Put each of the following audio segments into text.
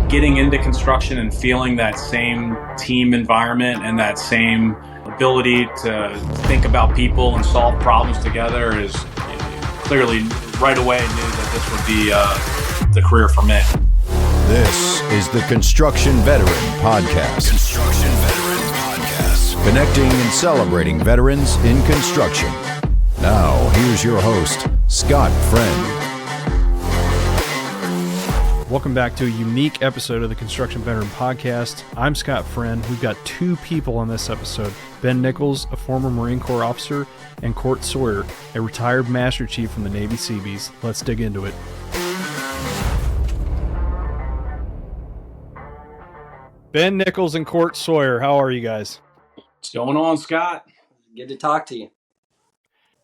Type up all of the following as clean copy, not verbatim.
getting into construction and feeling that same team environment and that same ability to think about people and solve problems together is clearly right away I knew that this would be the career for me. This is the Construction Veteran Podcast. Construction Veteran Podcast. Connecting and celebrating veterans in construction. Now, here's your host, Scott Friend. Welcome back to a unique episode of the Construction Veteran Podcast. I'm Scott Friend. We've got two people on this episode. Ben Nichols, a former Marine Corps officer, and Court Sawyer, a retired Master Chief from the Navy Seabees. Let's dig into it. Ben Nichols and Court Sawyer, how are you guys? What's going on, Scott? Good to talk to you.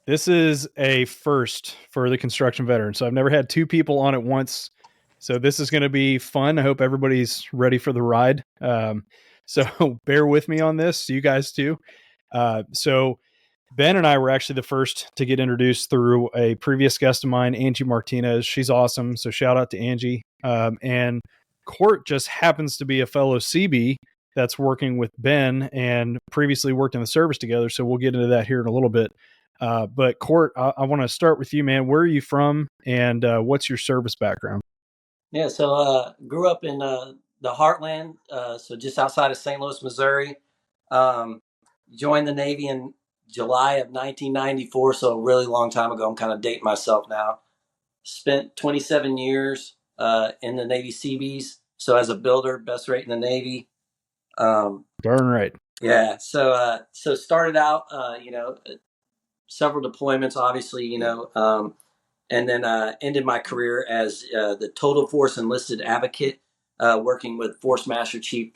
This is a first for the Construction Veteran. So I've never had two people on at once. So this is going to be fun. I hope everybody's ready for the ride. So bear with me on this. You guys too. So Ben and I were actually the first to get introduced through a previous guest of mine, Angie Martinez. She's awesome. So shout out to Angie. And Court just happens to be a fellow Seabee that's working with Ben and previously worked in the service together. So we'll get into that here in a little bit. But Court, I want to start with you, man. Where are you from and what's your service background? Yeah, so grew up in the heartland, so just outside of St. Louis, Missouri. Joined the Navy in July of 1994, so a really long time ago. I'm kind of dating myself now. Spent 27 years in the Navy Seabees, so as a builder, best rate in the Navy. Darn right. Yeah, so started out, several deployments, obviously, and then ended my career as the Total Force Enlisted Advocate, working with Force Master Chief,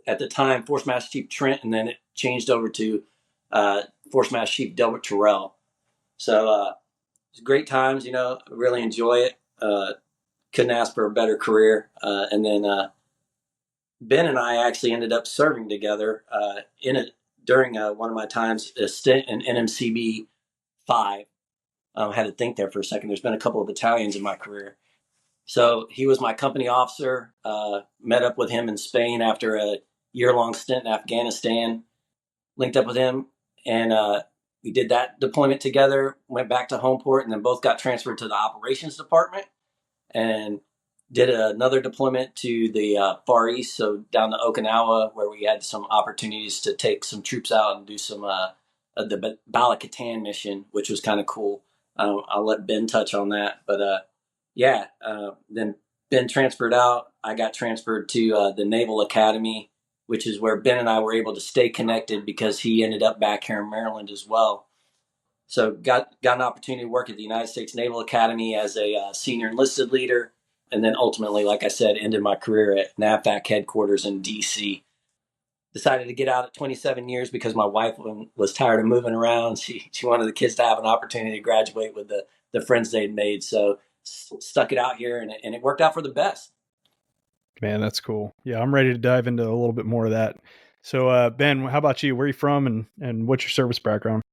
at the time, Force Master Chief Trent, and then it changed over to Force Master Chief Delbert Terrell. So it's great times, really enjoy it. Couldn't ask for a better career. And then Ben and I actually ended up serving together during one of my times, a stint in NMCB 5. Had to think there for a second. There's been a couple of battalions in my career. So he was my company officer, met up with him in Spain after a year-long stint in Afghanistan, linked up with him, and we did that deployment together, went back to Homeport, and then both got transferred to the operations department and did another deployment to the Far East, so down to Okinawa, where we had some opportunities to take some troops out and do some the Bala-Katan mission, which was kind of cool. I'll let Ben touch on that. But then Ben transferred out. I got transferred to the Naval Academy, which is where Ben and I were able to stay connected because he ended up back here in Maryland as well. So got an opportunity to work at the United States Naval Academy as a senior enlisted leader. And then ultimately, like I said, ended my career at NAVFAC headquarters in D.C. Decided to get out at 27 years because my wife was tired of moving around. She wanted the kids to have an opportunity to graduate with the friends they'd made. So stuck it out here, and it worked out for the best. Man, that's cool. Yeah, I'm ready to dive into a little bit more of that. So, Ben, how about you? Where are you from and what's your service background?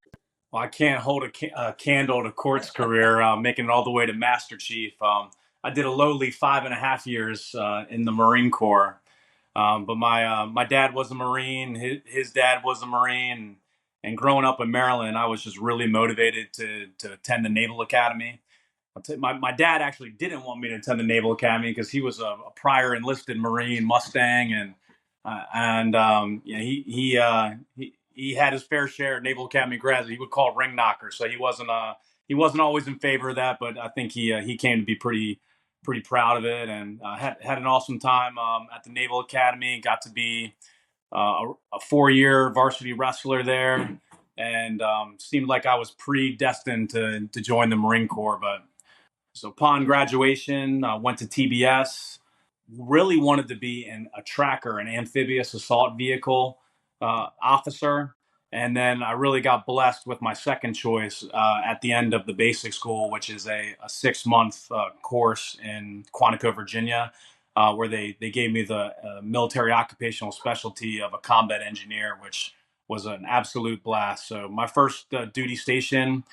Well, I can't hold a candle to Court's career, making it all the way to Master Chief. I did a lowly 5.5 years in the Marine Corps. But my dad was a Marine. His dad was a Marine. And growing up in Maryland, I was just really motivated to attend the Naval Academy. My dad actually didn't want me to attend the Naval Academy because he was a prior enlisted Marine Mustang, he had his fair share of Naval Academy grads. He would call ring knockers, so he wasn't always in favor of that. But I think he came to be pretty proud of it, and had an awesome time at the Naval Academy. Got to be a 4-year varsity wrestler there, and seemed like I was predestined to join the Marine Corps. But so upon graduation, went to TBS. Really wanted to be a tracker, an amphibious assault vehicle officer. And then I really got blessed with my second choice at the end of the basic school, which is a 6-month course in Quantico, Virginia, where they gave me the military occupational specialty of a combat engineer, which was an absolute blast. So my first duty station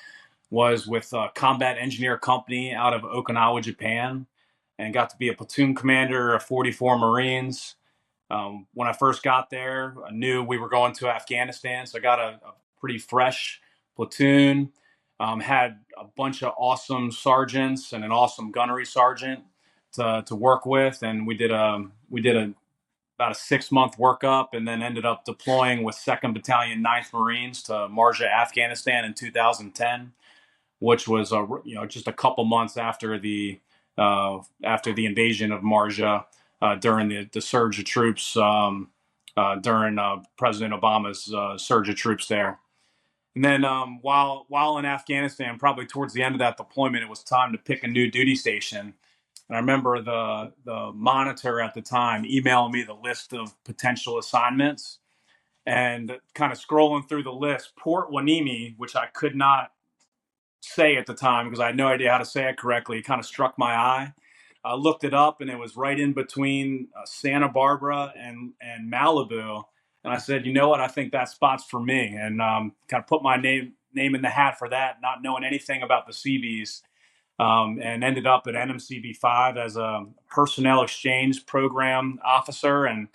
was with a combat engineer company out of Okinawa, Japan. and got to be a platoon commander of 44 Marines. When I first got there, I knew we were going to Afghanistan, so I got a pretty fresh platoon. Had a bunch of awesome sergeants and an awesome gunnery sergeant to work with, and we did about a 6-month workup, and then ended up deploying with 2nd Battalion, 9th Marines to Marja, Afghanistan in 2010, which was just a couple months after the invasion of Marja, during the surge of troops, during President Obama's surge of troops there. And then while in Afghanistan, probably towards the end of that deployment, it was time to pick a new duty station. And I remember the monitor at the time emailing me the list of potential assignments, and kind of scrolling through the list. Port Hueneme, which I could not say at the time because I had no idea how to say it correctly, kind of struck my eye. I looked it up, and it was right in between Santa Barbara and Malibu. And I said, you know what? I think that spot's for me, and kind of put my name in the hat for that, not knowing anything about the Seabees. And ended up at NMCB 5 as a personnel exchange program officer, and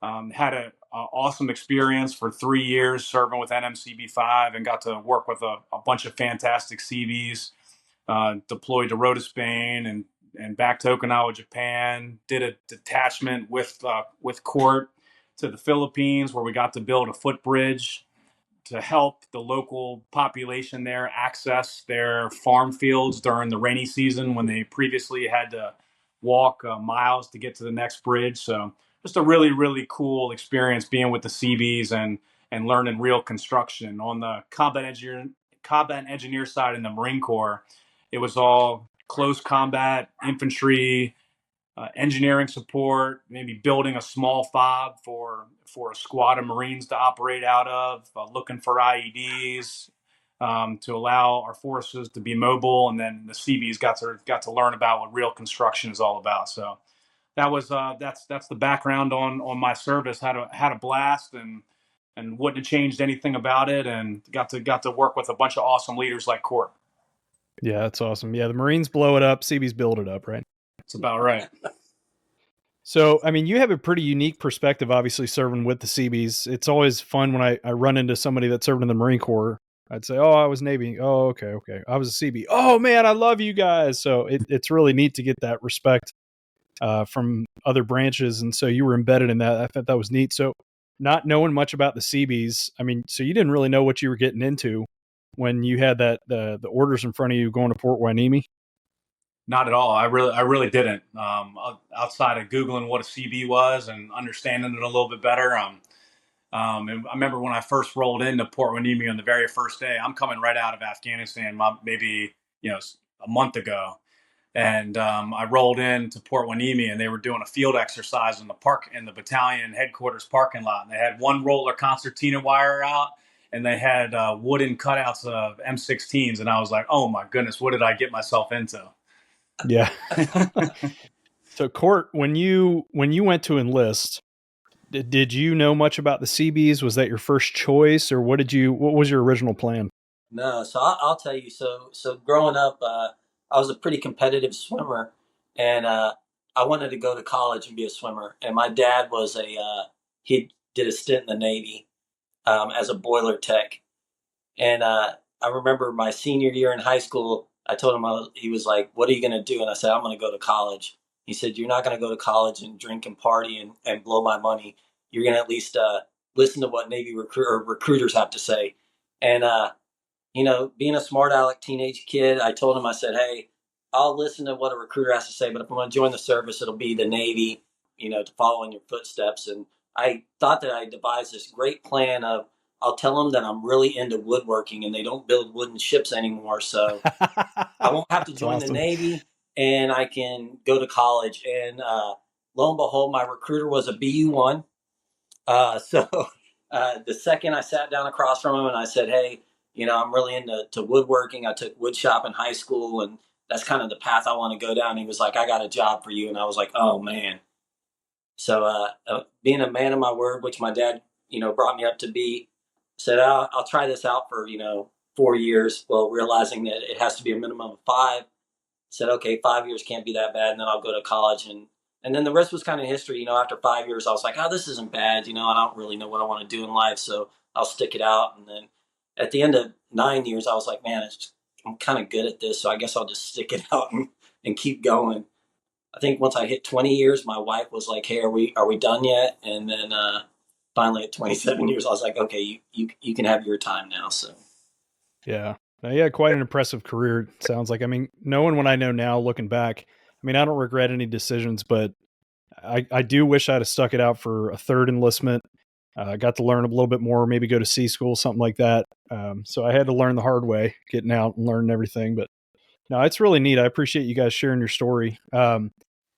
had an awesome experience for 3 years serving with NMCB 5, and got to work with a bunch of fantastic Seabees. Deployed to Rota, Spain, and back to Okinawa, Japan. Did a detachment with Court to the Philippines, where we got to build a footbridge to help the local population there access their farm fields during the rainy season, when they previously had to walk miles to get to the next bridge. So just a really, really cool experience being with the Seabees and learning real construction. On the combat engineer side in the Marine Corps, it was all close combat, infantry, engineering support, maybe building a small fob for a squad of Marines to operate out of, looking for IEDs, to allow our forces to be mobile. And then the Seabees got to learn about what real construction is all about. So that was that's the background on my service. Had a blast, and wouldn't have changed anything about it, and got to work with a bunch of awesome leaders like Court. Yeah, that's awesome. Yeah, the Marines blow it up, Seabees build it up, right? That's about right. So, I mean, you have a pretty unique perspective, obviously, serving with the Seabees. It's always fun when I run into somebody that served in the Marine Corps. I'd say, oh, I was Navy. Oh, okay. I was a Seabee. Oh, man, I love you guys. So it's really neat to get that respect from other branches. And so you were embedded in that. I thought that was neat. So not knowing much about the Seabees, I mean, so you didn't really know what you were getting into when you had the orders in front of you going to Port Hueneme? Not at all. I really didn't. Outside of Googling what a CB was and understanding it a little bit better. And I remember when I first rolled into Port Hueneme on the very first day. I'm coming right out of Afghanistan, maybe a month ago, and I rolled into Port Hueneme, and they were doing a field exercise in the battalion headquarters parking lot. And they had one roller concertina wire out, and they had wooden cutouts of M16s, and I was like, oh my goodness, what did I get myself into? Yeah. So Court, when you went to enlist, did you know much about the Seabees? Was that your first choice, or what was your original plan? No, so I'll tell you. So growing up, I was a pretty competitive swimmer, and I wanted to go to college and be a swimmer. And my dad was he did a stint in the Navy as a boiler tech. And I remember my senior year in high school, I told him, he was like, "What are you going to do?" And I said, "I'm going to go to college." He said, "You're not going to go to college and drink and party and blow my money. You're going to at least listen to what Navy recruiters have to say." And, being a smart aleck teenage kid, I told him, I said, "Hey, I'll listen to what a recruiter has to say, but if I'm going to join the service, it'll be the Navy, to follow in your footsteps." And I thought that I devised this great plan of, I'll tell them that I'm really into woodworking and they don't build wooden ships anymore. So I won't have to join the Navy and I can go to college. And lo and behold, my recruiter was a BU1. So the second I sat down across from him and I said, "Hey, I'm really into woodworking. I took wood shop in high school and that's kind of the path I want to go down." He was like, "I got a job for you." And I was like, "Oh man." So being a man of my word, which my dad, brought me up to be, said, I'll try this out for, 4 years. Well, realizing that it has to be a minimum of 5. said, okay, 5 years can't be that bad. And then I'll go to college. And then the rest was kind of history. After 5 years, I was like, oh, this isn't bad. I don't really know what I want to do in life. So I'll stick it out. And then at the end of 9 years, I was like, man, I'm kind of good at this. So I guess I'll just stick it out and keep going. I think once I hit 20 years, my wife was like, hey, are we done yet? And then finally at 27 years, I was like, okay, you can have your time now. So. Yeah. Now, yeah, quite an impressive career, it sounds like. I mean, knowing what I know now, looking back, I mean, I don't regret any decisions, but I do wish I'd have stuck it out for a third enlistment. Got to learn a little bit more, maybe go to sea school, something like that. So I had to learn the hard way, getting out and learning everything. But no, it's really neat. I appreciate you guys sharing your story.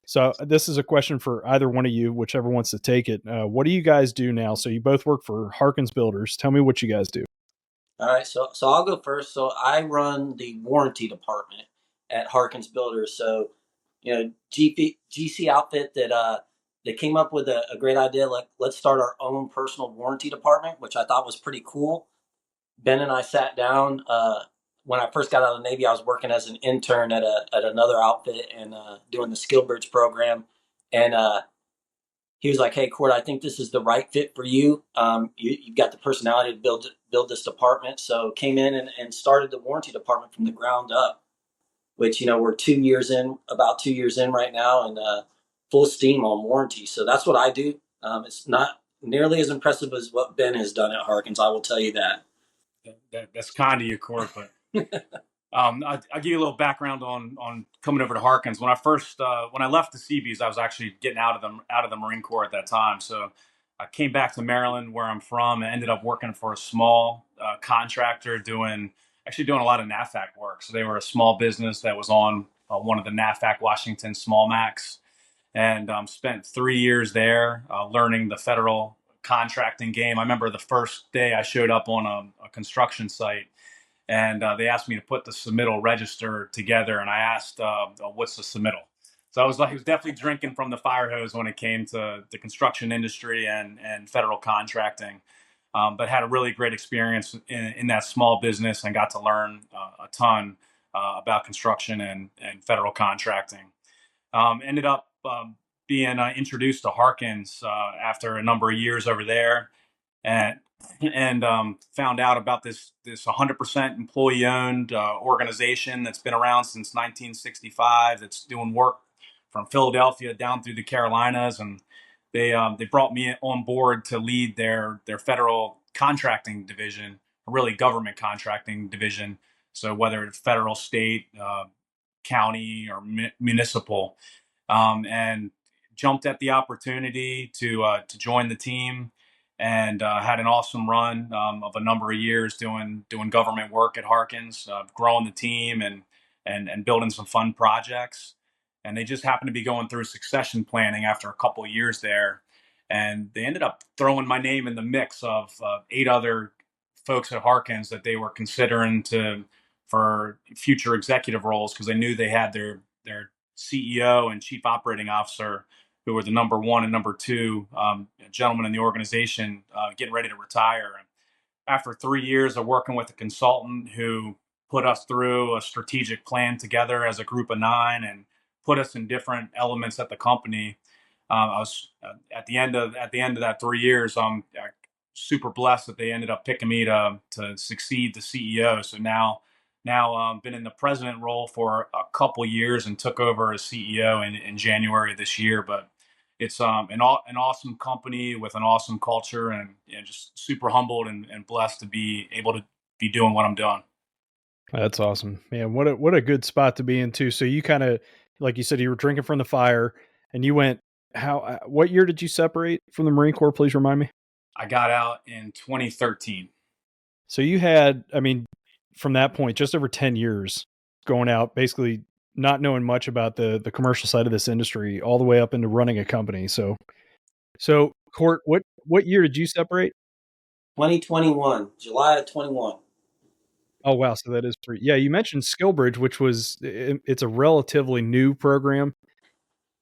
So this is a question for either one of you, whichever wants to take it. What do you guys do now? So you both work for Harkins Builders. Tell me what you guys do. All right, so I'll go first. So I run the warranty department at Harkins Builders. So, GC outfit that came up with a great idea. Like, let's start our own personal warranty department, which I thought was pretty cool. Ben and I sat down. When I first got out of the Navy, I was working as an intern at another outfit and doing the Skillbridge program. And he was like, "Hey, Court, I think this is the right fit for you. You've got the personality to build this department." So came in and started the warranty department from the ground up, which, we're 2 years in, about 2 years in right now, and full steam on warranty. So that's what I do. It's not nearly as impressive as what Ben has done at Harkins. I will tell you that. That's kind of you, Court, but I'll give you a little background on coming over to Harkins. When I left the Seabees, I was actually getting out of the Marine Corps at that time. So I came back to Maryland, where I'm from, and ended up working for a small contractor doing a lot of NAVFAC work. So they were a small business that was on one of the NAVFAC Washington small max, and spent 3 years there learning the federal contracting game. I remember the first day I showed up on a construction site, and they asked me to put the submittal register together, and I asked, what's the submittal? So I was definitely drinking from the fire hose when it came to the construction industry and federal contracting, but had a really great experience in that small business and got to learn a ton about construction and federal contracting. Ended up being introduced to Harkins after a number of years over there, and found out about this 100% employee-owned organization that's been around since 1965. That's doing work from Philadelphia down through the Carolinas, and they brought me on board to lead their federal contracting division, really government contracting division. So whether it's federal, state, county, or municipal, and jumped at the opportunity to join the team, and had an awesome run of a number of years doing government work at Harkins, growing the team and building some fun projects. And they just happened to be going through succession planning after a couple of years there, and they ended up throwing my name in the mix of 8 other folks at Harkins that they were considering for future executive roles, because they knew they had their CEO and chief operating officer, who were the number 1 and number 2 gentlemen in the organization, getting ready to retire. And after 3 years of working with a consultant who put us through a strategic plan together as a group of 9 and put us in different elements at the company, I was at the end of that 3 years, I'm super blessed that they ended up picking me to succeed the CEO. So now been in the president role for a couple years and took over as CEO in January of this year. But it's an awesome company with an awesome culture, and just super humbled and blessed to be able to be doing what I'm doing. That's awesome, man. What a good spot to be in too. So you kind of, like you said, you were drinking from the fire, and you went. What year did you separate from the Marine Corps? Please remind me. I got out in 2013. So you had, I mean, from that point, just over 10 years going out, basically not knowing much about the commercial side of this industry, all the way up into running a company. So Court, what year did you separate? 2021, July of 21. Oh, wow. So that is yeah. You mentioned Skillbridge, which it's a relatively new program.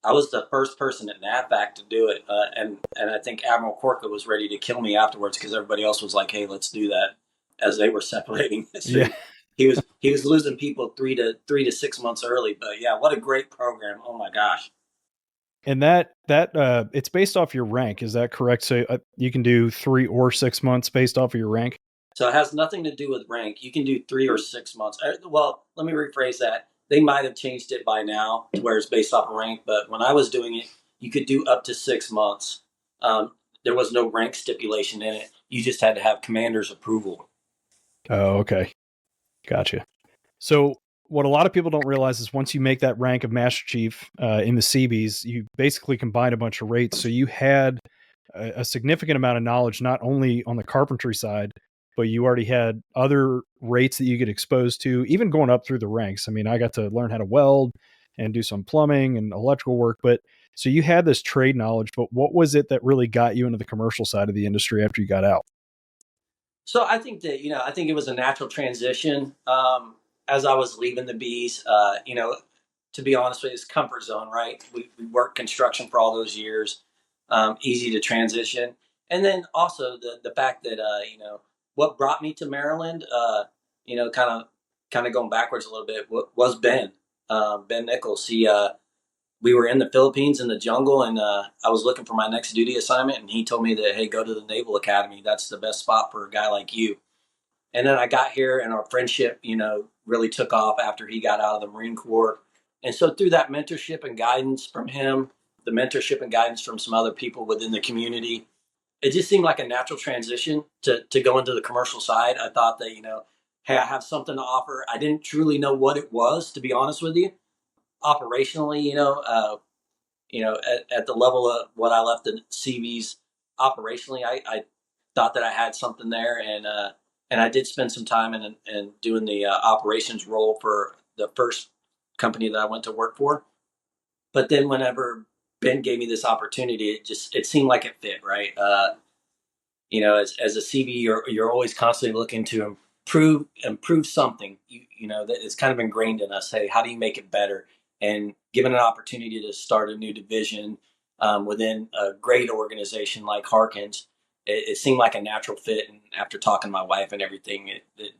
I was the first person at NAVFAC to do it, and I think Admiral Corker was ready to kill me afterwards, because everybody else was like, "Hey, let's do that," as they were separating. So Yeah. he he was losing people 3 to 6 months early. But yeah, what a great program. Oh my gosh. And that it's based off your rank. Is that correct? So you can do 3 or 6 months based off of your rank. So it has nothing to do with rank. You can do 3 or 6 months. Well, let me rephrase that. They might have changed it by now to where it's based off of rank, but when I was doing it, you could do up to 6 months. There was no rank stipulation in it. You just had to have commander's approval. Oh, okay. Gotcha. So what a lot of people don't realize is once you make that rank of Master Chief in the Seabees, you basically combine a bunch of rates. So you had a significant amount of knowledge, not only on the carpentry side, but you already had other rates that you get exposed to, even going up through the ranks. I mean, I got to learn how to weld and do some plumbing and electrical work, but so you had this trade knowledge, but what was it that really got you into the commercial side of the industry after you got out? So I think that, I think it was a natural transition. As I was leaving the bees, to be honest with you, it's comfort zone, right? We worked construction for all those years, easy to transition. And then also the fact that, what brought me to Maryland, kind of going backwards a little bit was Ben Nichols. We were in the Philippines in the jungle, and I was looking for my next duty assignment, and he told me that, hey, go to the Naval Academy. That's the best spot for a guy like you. And then I got here, and our friendship, really took off after he got out of the Marine Corps. And so through that mentorship and guidance from him, the mentorship and guidance from some other people within the community, it just seemed like a natural transition to go into the commercial side. I thought that, hey, I have something to offer. I didn't truly know what it was, to be honest with you. Operationally, at the level of what I left the CVs operationally, I thought that I had something there, and I did spend some time in doing the operations role for the first company that I went to work for. But then whenever Ben gave me this opportunity, it seemed like it fit, right? As a CV, you're always constantly looking to improve something. That is kind of ingrained in us. Hey, how do you make it better? And given an opportunity to start a new division within a great organization like Harkins, it seemed like a natural fit. And after talking to my wife and everything,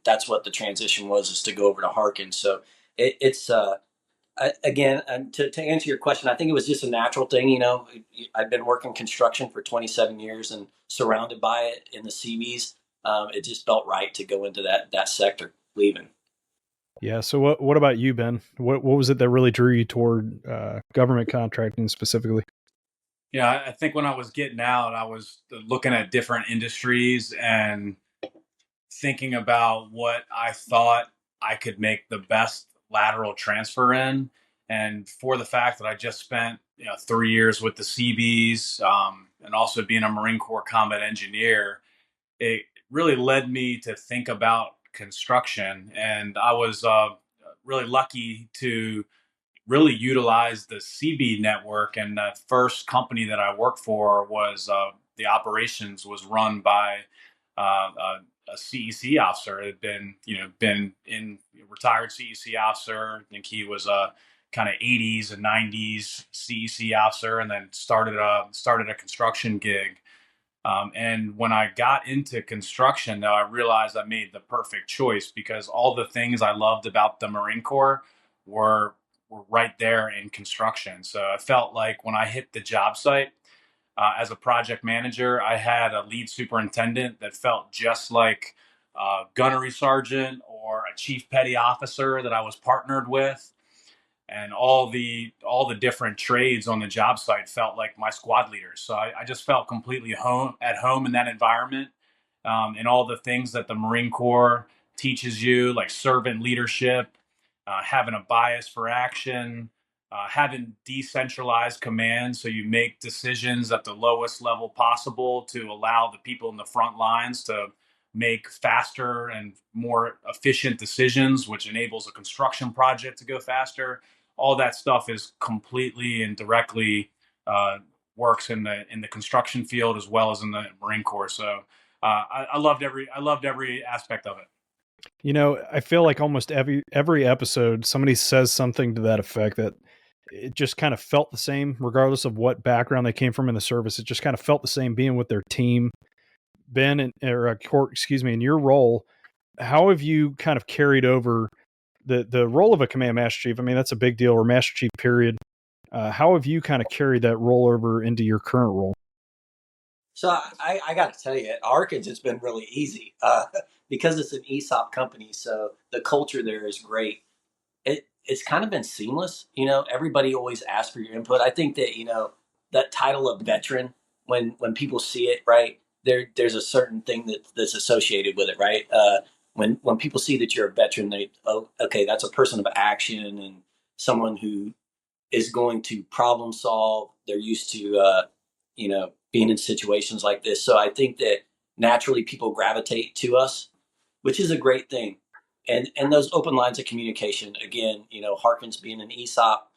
that's what the transition was, is to go over to Harkins. So it's again, to answer your question, I think it was just a natural thing. I've been working construction for 27 years and surrounded by it in the Seabees. It just felt right to go into that sector leaving. Yeah. So what about you, Ben? What was it that really drew you toward government contracting specifically? Yeah, I think when I was getting out, I was looking at different industries and thinking about what I thought I could make the best lateral transfer in. And for the fact that I just spent 3 years with the Seabees, and also being a Marine Corps combat engineer, it really led me to think about construction. And I was really lucky to really utilize the CB network. And the first company that I worked for was the operations was run by a CEC officer. It had been in retired CEC officer. I think he was a kind of 80s and 90s CEC officer, and then started a construction gig. And when I got into construction, though, I realized I made the perfect choice, because all the things I loved about the Marine Corps were right there in construction. So I felt like when I hit the job site as a project manager, I had a lead superintendent that felt just like a gunnery sergeant or a chief petty officer that I was partnered with. And all the different trades on the job site felt like my squad leaders. So I just felt completely at home in that environment, and all the things that the Marine Corps teaches you, like servant leadership, having a bias for action, having decentralized command, so you make decisions at the lowest level possible to allow the people in the front lines to make faster and more efficient decisions, which enables a construction project to go faster. All that stuff is completely and directly works in the construction field as well as in the Marine Corps. So I loved every aspect of it. I feel like almost every episode somebody says something to that effect, that it just kind of felt the same, regardless of what background they came from in the service. It just kind of felt the same being with their team. Ben, Court, in your role, how have you kind of carried over the role of a command master chief, I mean, that's a big deal, or master chief period. How have you kind of carried that role over into your current role? So I got to tell you, at Harkins, it's been really easy because it's an ESOP company. So the culture there is great. It's kind of been seamless. Everybody always asks for your input. I think that, that title of veteran, when people see it, right, there's a certain thing that's associated with it, right? When people see that you're a veteran, okay, that's a person of action and someone who is going to problem solve. They're used to, being in situations like this. So I think that naturally people gravitate to us, which is a great thing. And those open lines of communication, again, Harkins being an ESOP,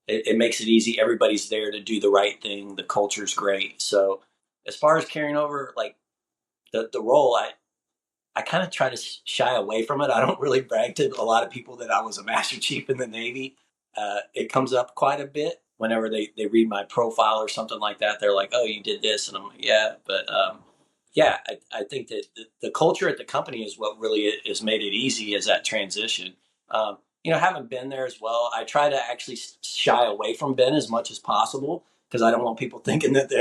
it makes it easy. Everybody's there to do the right thing. The culture's great. So as far as carrying over, like the role, I kind of try to shy away from it. I don't really brag to a lot of people that I was a master chief in the Navy. It comes up quite a bit whenever they read my profile or something like that. They're like, "Oh, you did this," and I'm like, "Yeah," but yeah, I think that the culture at the company is what really has made it easy as that transition. Having been there as well, I try to actually shy away from Ben as much as possible because I don't want people thinking that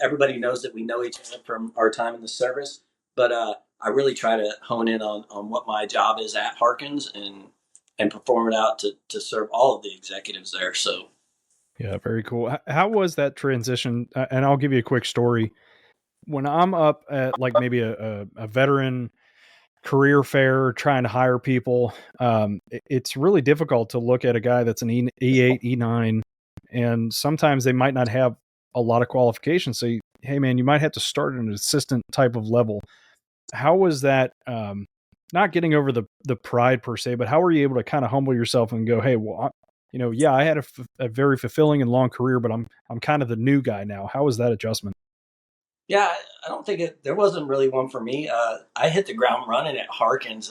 everybody knows that we know each other from our time in the service. But I really try to hone in on what my job is at Harkins and perform it out to serve all of the executives there. So. Yeah, very cool. How was that transition? And I'll give you a quick story. When I'm up at like maybe a veteran career fair trying to hire people, it's really difficult to look at a guy that's an E8, E9, and sometimes they might not have a lot of qualifications. So, hey, man, you might have to start at an assistant type of level. How was that? Not getting over the pride per se, but how were you able to kind of humble yourself and go, hey, well, yeah, I had a very fulfilling and long career, but I'm kind of the new guy now. How was that adjustment? Yeah, I don't think there wasn't really one for me. I hit the ground running at Harkins.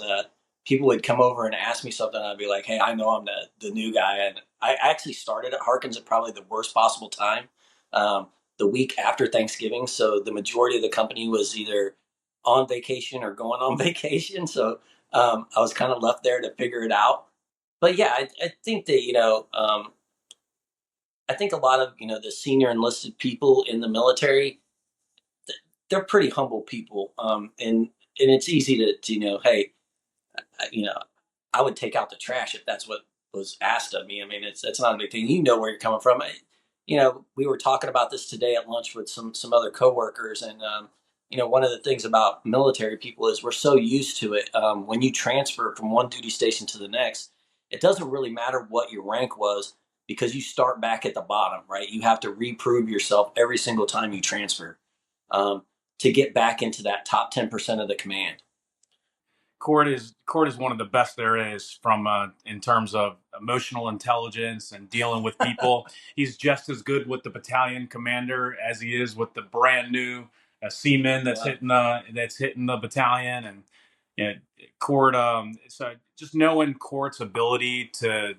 People would come over and ask me something. And I'd be like, hey, I know I'm the new guy. And I actually started at Harkins at probably the worst possible time, the week after Thanksgiving. So the majority of the company was either on vacation or going on vacation. So I was kind of left there to figure it out. But yeah, I think that, I think a lot of, the senior enlisted people in the military, they're pretty humble people. And it's easy to hey, I would take out the trash if that's what was asked of me. I mean, it's not a big thing. Where you're coming from. We were talking about this today at lunch with some other coworkers, and one of the things about military people is we're so used to it. When you transfer from one duty station to the next, it doesn't really matter what your rank was because you start back at the bottom, right? You have to reprove yourself every single time you transfer to get back into that top 10% of the command. Court is one of the best there is from in terms of emotional intelligence and dealing with people. He's just as good with the battalion commander as he is with the brand new seaman that's hitting the battalion. And Court, so just knowing Court's ability to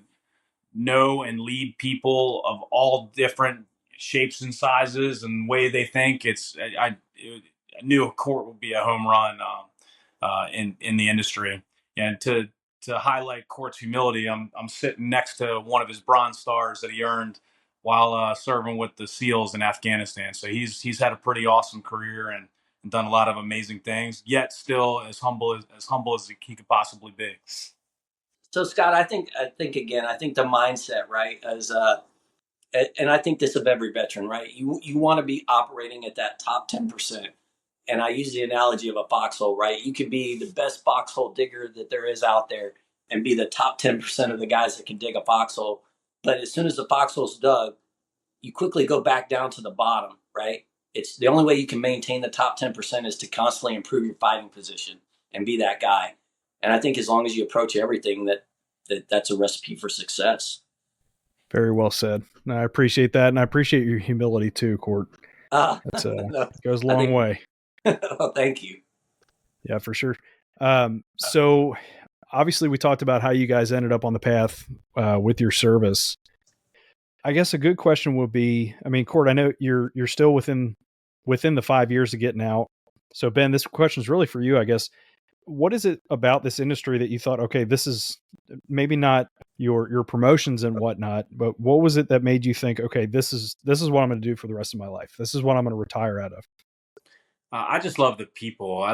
know and lead people of all different shapes and sizes and way they think, I knew Court would be a home run. In the industry. And to highlight Court's humility, I'm sitting next to one of his Bronze Stars that he earned while serving with the SEALs in Afghanistan. So he's had a pretty awesome career and done a lot of amazing things, yet still as humble as he could possibly be. So Scott, I think again, I think the mindset, right, is and I think this of every veteran, right? You want to be operating at that top 10%. And I use the analogy of a foxhole, right? You could be the best foxhole digger that there is out there and be the top 10% of the guys that can dig a foxhole. But as soon as the foxhole's dug, you quickly go back down to the bottom, right? It's the only way you can maintain the top 10% is to constantly improve your fighting position and be that guy. And I think as long as you approach everything, that's a recipe for success. Very well said. I appreciate that. And I appreciate your humility too, Court. That's goes a long way. Oh, thank you. Yeah, for sure. So obviously we talked about how you guys ended up on the path with your service. I guess a good question would be, I mean, Court, I know you're still within the 5 years of getting out. So Ben, this question is really for you, I guess. what is it about this industry that you thought, okay, this is maybe not your promotions and whatnot, but what was it that made you think, okay, this is what I'm going to do for the rest of my life. This is what I'm going to retire out of. I just love the people.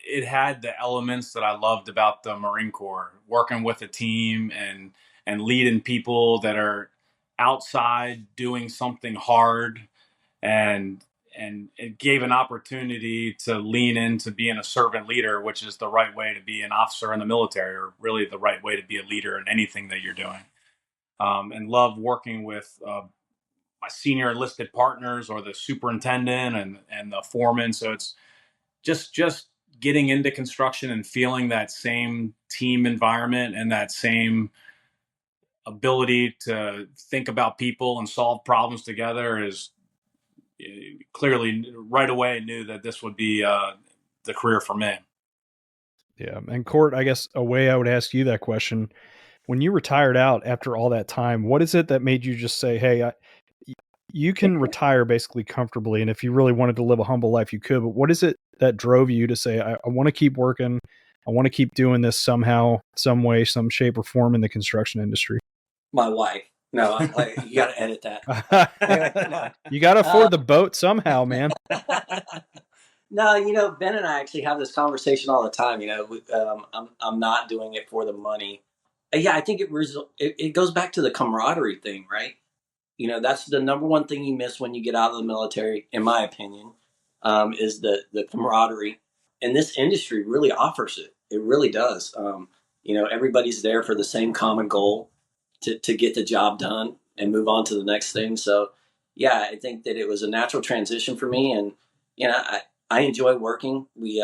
It had the elements that I loved about the Marine Corps, working with a team and leading people that are outside doing something hard, and it gave an opportunity to lean into being a servant leader, which is the right way to be an officer in the military, or really the right way to be a leader in anything that you're doing. And love working with my senior enlisted partners, or the superintendent and the foreman. So it's just getting into construction and feeling that same team environment and that same ability to think about people and solve problems together is clearly right away knew that this would be the career for me. Yeah. And Court, I guess a way I would ask you that question, when you retired out after all that time, what is it that made you just say, hey, you can retire basically comfortably, and if you really wanted to live a humble life, you could, but what is it that drove you to say, I want to keep working, I want to keep doing this somehow, some way, some shape or form in the construction industry? My wife. No, you got to edit that. You got to afford the boat somehow, man. No, Ben and I actually have this conversation all the time. I'm not doing it for the money. Yeah, I think it goes back to the camaraderie thing, right? That's the number one thing you miss when you get out of the military, in my opinion, is the camaraderie. And this industry really offers it. It really does. Everybody's there for the same common goal to get the job done and move on to the next thing. So, yeah, I think that it was a natural transition for me. And, I enjoy working. We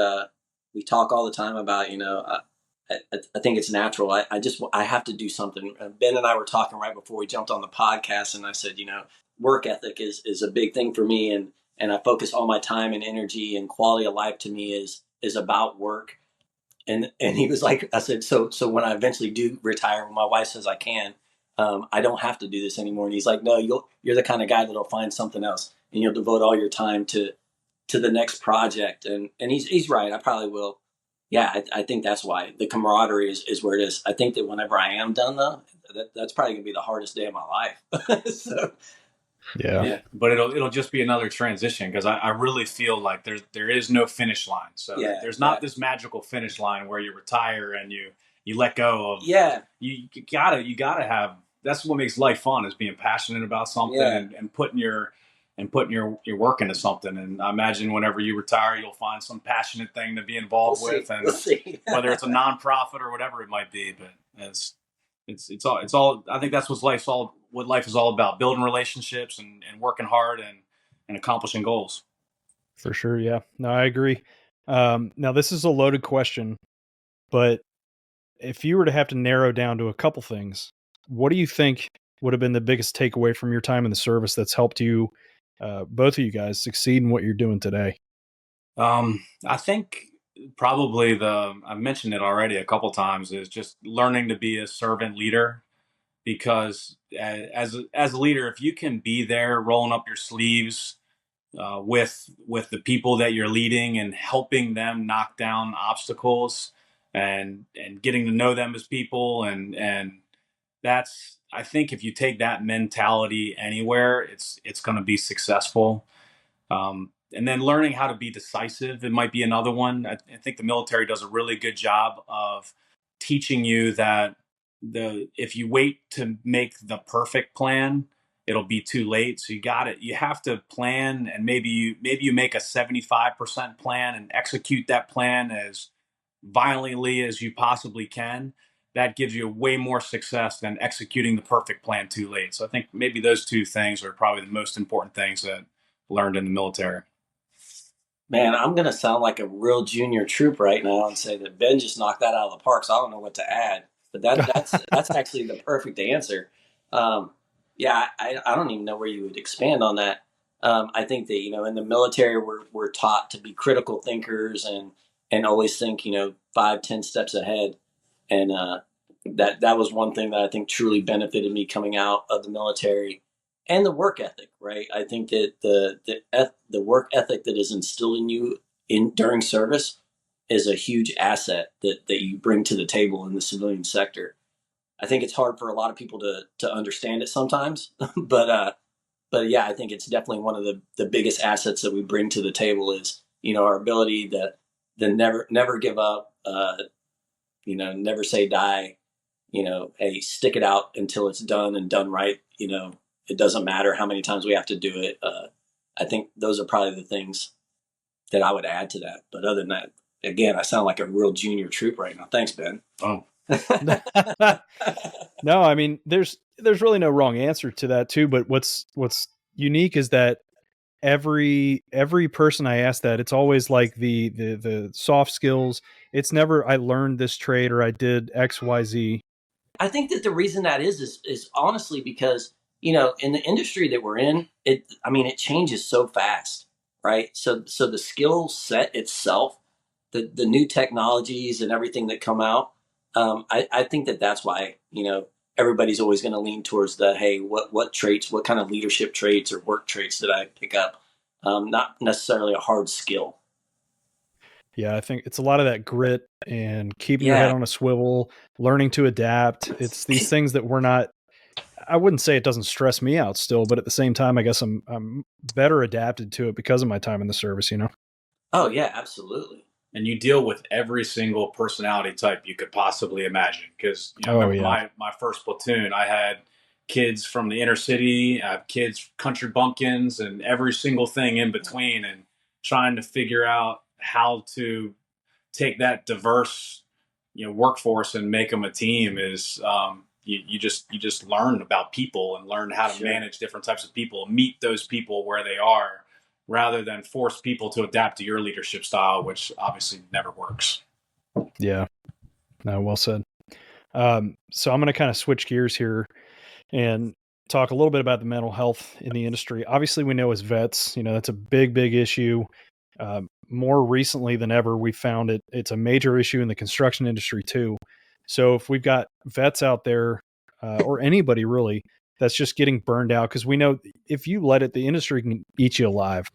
talk all the time about, I think it's natural. I have to do something. Ben and I were talking right before we jumped on the podcast, and I said, work ethic is a big thing for me, and I focus all my time and energy, and quality of life to me is about work. And he was like, I said, so when I eventually do retire, when my wife says I can, I don't have to do this anymore. And he's like, no, you're the kind of guy that'll find something else, and you'll devote all your time to the next project. And he's right. I probably will. Yeah, I think that's why the camaraderie is where it is. I think that whenever I am done, though, that's probably gonna be the hardest day of my life. So, yeah, but it'll just be another transition, because I really feel like there is no finish line. So there's not this magical finish line where you retire and you let go of. Yeah, you gotta have. That's what makes life fun, is being passionate about something, and putting your work into something. And I imagine whenever you retire, you'll find some passionate thing to be involved with, and whether it's a nonprofit or whatever it might be. But it's all. I think that's what life is all about: building relationships and working hard and accomplishing goals. For sure. Yeah. No, I agree. Now this is a loaded question, but if you were to have to narrow down to a couple things, what do you think would have been the biggest takeaway from your time in the service that's helped you, both of you guys, succeed in what you're doing today? I think probably I've mentioned it already a couple times, is just learning to be a servant leader. Because as a leader, if you can be there rolling up your sleeves with the people that you're leading and helping them knock down obstacles, and getting to know them as people, and that's, I think if you take that mentality anywhere, it's going to be successful. And then learning how to be decisive, it might be another one. I think the military does a really good job of teaching you that if you wait to make the perfect plan, it'll be too late. So you have to plan, and maybe you make a 75% plan and execute that plan as violently as you possibly can. That gives you way more success than executing the perfect plan too late. So I think maybe those two things are probably the most important things that I learned in the military. Man, I'm going to sound like a real junior troop right now and say that Ben just knocked that out of the park, so I don't know what to add. But that's actually the perfect answer. Yeah, I don't even know where you would expand on that. I think that, in the military, we're taught to be critical thinkers and always think, 5-10 steps ahead. And that was one thing that I think truly benefited me coming out of the military. And the work ethic, right? I think that the work ethic that is instilled in you during service is a huge asset that you bring to the table in the civilian sector. I think it's hard for a lot of people to understand it sometimes, but yeah, I think it's definitely one of the biggest assets that we bring to the table is, our ability to never give up, never say die, hey, stick it out until it's done and done right. It doesn't matter how many times we have to do it. I think those are probably the things that I would add to that. But other than that, again, I sound like a real junior troop right now. Thanks, Ben. Oh, No, I mean, there's really no wrong answer to that too. But what's unique is that every person I ask that, it's always like the soft skills. It's never I learned this trade or I did XYZ. I think that the reason that is honestly because, in the industry that we're in, it changes so fast, right? So the skill set itself, the new technologies and everything that come out, I think that's why, everybody's always going to lean towards hey, what traits, what kind of leadership traits or work traits did I pick up? Not necessarily a hard skill. Yeah, I think it's a lot of that grit and keeping your head on a swivel, learning to adapt. It's these things that we're not. I wouldn't say it doesn't stress me out still, but at the same time, I guess I'm better adapted to it because of my time in the service. Oh yeah, absolutely. and you deal with every single personality type you could possibly imagine. Because my first platoon, I had kids from the inner city, I have kids, country bumpkins, and every single thing in between, and trying to figure out how to take that diverse, workforce and make them a team is you just learn about people and learn how to manage different types of people, meet those people where they are, rather than force people to adapt to your leadership style, which obviously never works. Yeah. No, well said. So I'm going to kind of switch gears here and talk a little bit about the mental health in the industry. Obviously, we know as vets, that's a big issue. More recently than ever, we found it's a major issue in the construction industry too. So if we've got vets out there, or anybody really, that's just getting burned out, because we know if you let it, the industry can eat you alive.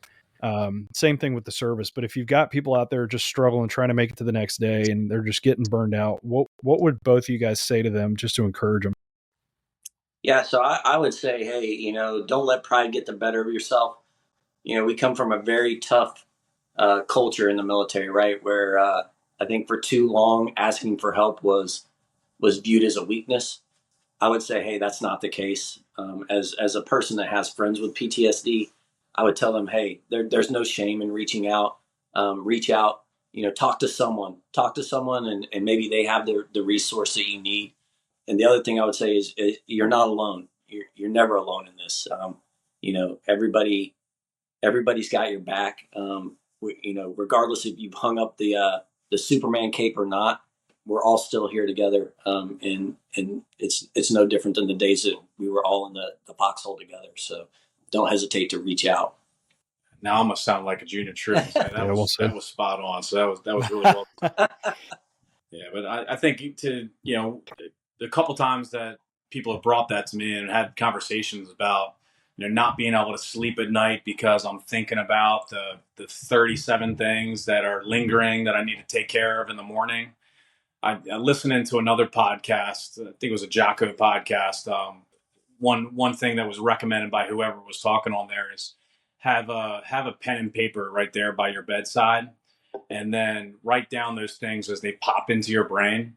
Same thing with the service. But if you've got people out there just struggling, trying to make it to the next day, and they're just getting burned out, what would both of you guys say to them just to encourage them? Yeah, so I would say, hey, don't let pride get the better of yourself. We come from a very tough culture in the military, right? Where I think for too long asking for help was viewed as a weakness. I would say, hey, that's not the case. As a person that has friends with PTSD, I would tell them, hey, there's no shame in reaching out. Reach out, talk to someone, and maybe they have the resource that you need. And the other thing I would say is you're not alone. You're never alone in this. Everybody's got your back. Regardless if you've hung up the Superman cape or not, we're all still here together. And it's no different than the days that we were all in the foxhole together. So don't hesitate to reach out. Now I'm gonna sound like a junior troop. That was spot on. So that was really well. Yeah, but I think a couple times that people have brought that to me and had conversations about not being able to sleep at night because I'm thinking about the 37 things that are lingering that I need to take care of in the morning. I listened into another podcast. I think it was a Jocko podcast. One thing that was recommended by whoever was talking on there is have a pen and paper right there by your bedside, and then write down those things as they pop into your brain.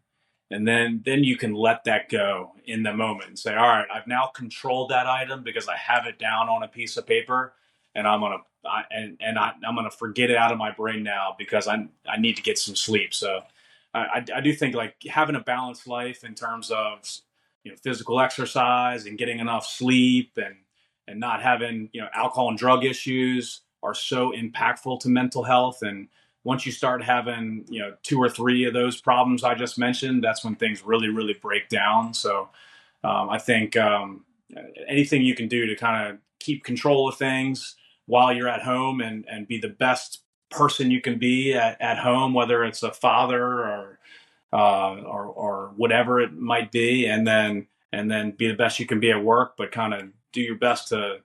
And then you can let that go in the moment and say, all right, I've now controlled that item because I have it down on a piece of paper, and I'm gonna forget it out of my brain now because I need to get some sleep. So I do think like having a balanced life in terms of physical exercise and getting enough sleep and not having alcohol and drug issues are so impactful to mental health. And once you start having, 2 or 3 of those problems I just mentioned, that's when things really, really break down. So I think anything you can do to kind of keep control of things while you're at home and be the best person you can be at home, whether it's a father or whatever it might be, and then be the best you can be at work, but kind of do your best to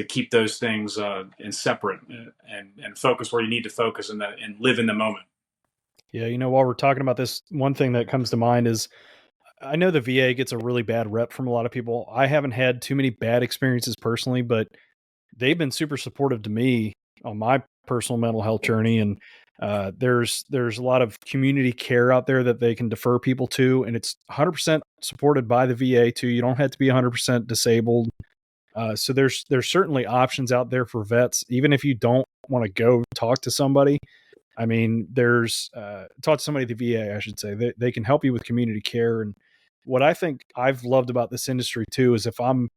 keep those things in separate and focus where you need to focus and live in the moment. Yeah. While we're talking about this, one thing that comes to mind is I know the VA gets a really bad rep from a lot of people. I haven't had too many bad experiences personally, but they've been super supportive to me on my personal mental health journey. And there's a lot of community care out there that they can defer people to, and it's 100% supported by the VA too. You don't have to be 100% disabled. So there's certainly options out there for vets, even if you don't want to go talk to somebody. I mean, there's talk to somebody at the VA, I should say. They can help you with community care. And what I think I've loved about this industry too is if I'm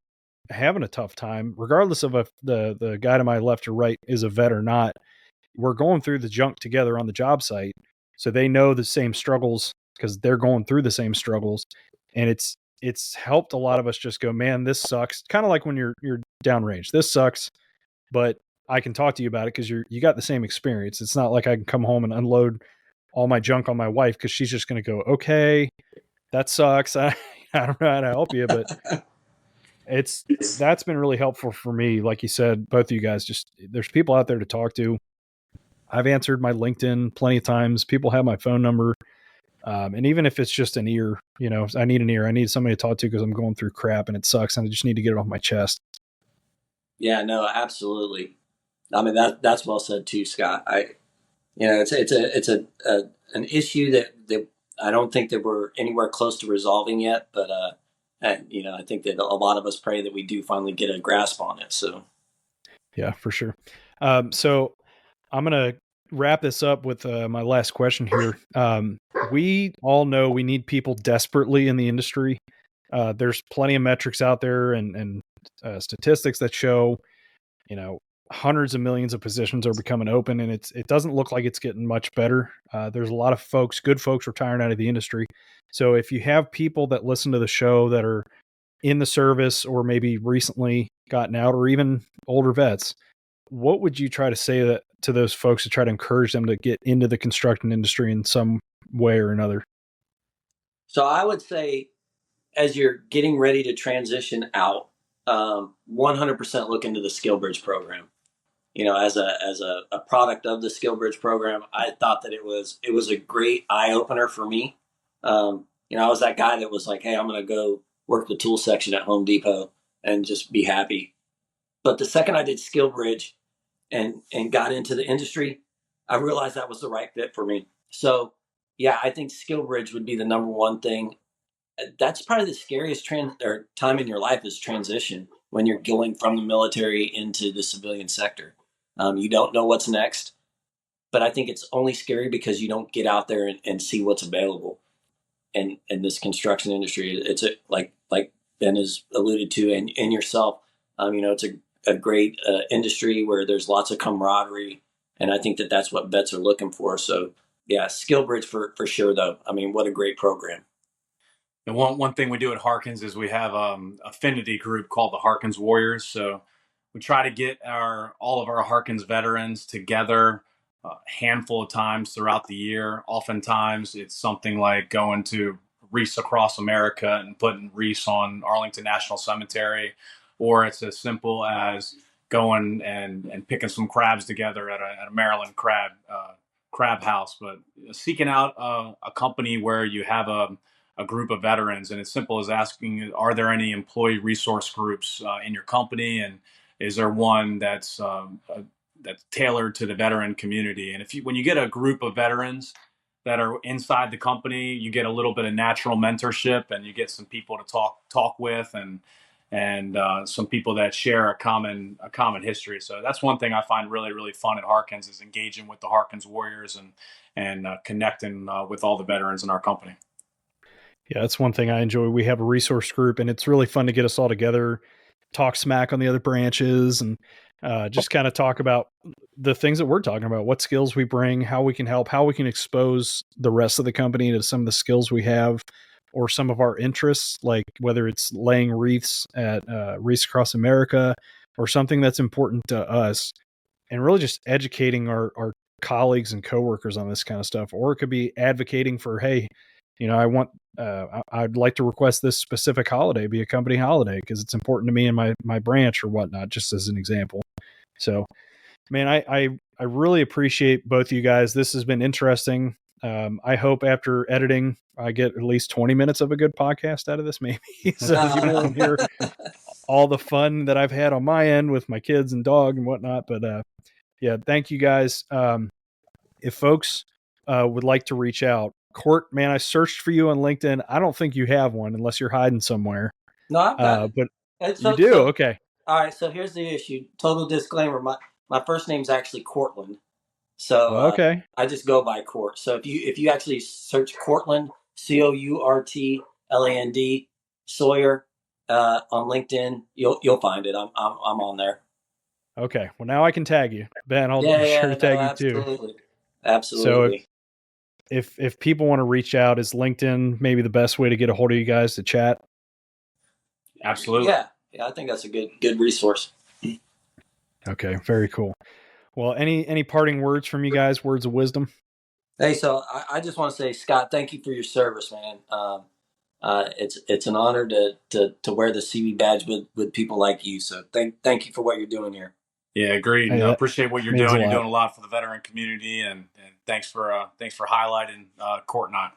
having a tough time, regardless of if the guy to my left or right is a vet or not, we're going through the junk together on the job site. So they know the same struggles because they're going through the same struggles. And it's helped a lot of us just go, man, this sucks. Kind of like when you're downrange. This sucks, but I can talk to you about it because you got the same experience. It's not like I can come home and unload all my junk on my wife because she's just going to go, okay, that sucks. I don't know how to help you, but that's been really helpful for me. Like you said, both of you guys, just there's people out there to talk to. I've answered my LinkedIn plenty of times. People have my phone number. And even if it's just an ear, I need an ear. I need somebody to talk to because I'm going through crap and it sucks and I just need to get it off my chest. Yeah, no, absolutely. I mean, that's well said too, Scott. It's an issue that I don't think that we're anywhere close to resolving yet, but I think that a lot of us pray that we do finally get a grasp on it. So, yeah, for sure. So I'm gonna wrap this up with my last question here. We all know we need people desperately in the industry. There's plenty of metrics out there and statistics that show, hundreds of millions of positions are becoming open, and it doesn't look like it's getting much better. There's a lot of good folks retiring out of the industry. So if you have people that listen to the show that are in the service or maybe recently gotten out or even older vets, what would you try to say to those folks to try to encourage them to get into the construction industry in some way or another? So I would say, as you're getting ready to transition out, 100% look into the Skillbridge program. As a product of the Skillbridge program, I thought that it was a great eye opener for me. I was that guy that was like, hey, I'm going to go work the tool section at Home Depot and just be happy. But the second I did Skillbridge and got into the industry, I realized that was the right fit for me. So yeah, I think Skillbridge would be the number one thing. That's probably the scariest time in your life is transition, when you're going from the military into the civilian sector. You don't know what's next, but I think it's only scary because you don't get out there and see what's available. And in this construction industry, it's like Ben has alluded to, and yourself, it's a great industry where there's lots of camaraderie, and I think that that's what vets are looking for. So yeah, Skillbridge for sure, though. I mean, what a great program. And one thing we do at Harkins is we have affinity group called the Harkins Warriors. So we try to get all of our Harkins veterans together a handful of times throughout the year. Oftentimes it's something like going to wreaths across America and putting wreaths on Arlington National Cemetery, or it's as simple as going and picking some crabs together at a Maryland crab house. But seeking out a company where you have a group of veterans, and as simple as asking, are there any employee resource groups in your company, and is there one that's tailored to the veteran community? And when you get a group of veterans that are inside the company, you get a little bit of natural mentorship, and you get some people to talk with, and some people that share a common history. So that's one thing I find really, really fun at Harkins, is engaging with the Harkins Warriors and connecting with all the veterans in our company. Yeah, that's one thing I enjoy. We have a resource group, and it's really fun to get us all together, talk smack on the other branches, and just kind of talk about the things that we're talking about, what skills we bring, how we can help, how we can expose the rest of the company to some of the skills we have or some of our interests, like whether it's laying wreaths at Wreaths Across America or something that's important to us, and really just educating our colleagues and coworkers on this kind of stuff. Or it could be advocating for, hey, I'd like to request this specific holiday be a company holiday because it's important to me and my branch or whatnot, just as an example. So, man, I really appreciate both of you guys. This has been interesting. I hope after editing, I get at least 20 minutes of a good podcast out of this, maybe. So people won't hear all the fun that I've had on my end with my kids and dog and whatnot. But yeah, thank you guys. If folks would like to reach out, Court, man, I searched for you on LinkedIn. I don't think you have one unless you're hiding somewhere. No, I've got it. But you do? Okay. All right. So here's the issue. Total disclaimer. My first name's actually Cortland. So Okay. I just go by Court. So if you actually search Cortland, Courtland, Sawyer, on LinkedIn, you'll find it. I'm on there. Okay. Well, now I can tag you, Ben. I'll be sure to tag you too. Absolutely. So if people want to reach out, is LinkedIn maybe the best way to get a hold of you guys to chat? Absolutely. Yeah. I think that's a good resource. Okay. Very cool. Well, any parting words from you guys? Words of wisdom? Hey, so I just want to say, Scott, thank you for your service, man. It's an honor to wear the CB badge with people like you. So thank you for what you're doing here. Yeah, agreed. Hey, I appreciate what you're doing. You're doing a lot for the veteran community, and thanks for highlighting Court and I.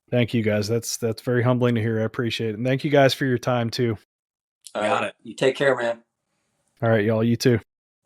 Thank you guys. That's very humbling to hear. I appreciate it. And thank you guys for your time too. Got it. You take care, man. All right, y'all. You too.